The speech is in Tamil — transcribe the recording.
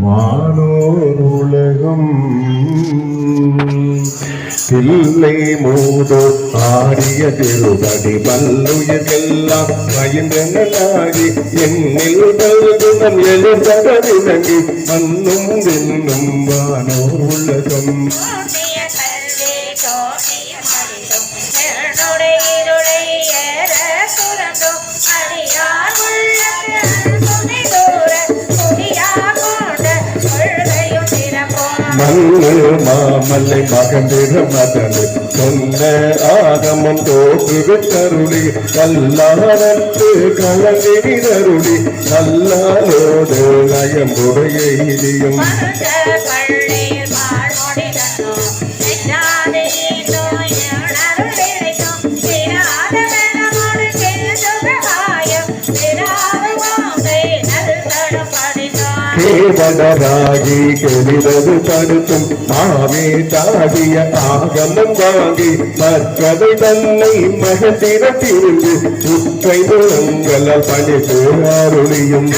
வானோர் உலகம் தில்லை மூதோ ஆடிய திருபடி வல்லுயிர்கெல்லாம் பயந்தனாகி என்னில் கல்குணம் எழுதவிலங்கி மண்ணும் விண்ணும் வானோர் உலகம் மண்ணு மாமல்லை மகந்திர மகனு சொன்ன ஆகமம் தோற்றுவித்தருளி கல்லாரத்து கலந்தினருளி கல்லாலோடு நயம்புடைய இலியும் கேவலராகி கெளிவது தடுத்தும் ஆவே தாடிய ஆகமம் வாங்கி மற்றதை தன்னை மகத்திர திருந்து உற்றை முழங்கல பணித்து அருளியும்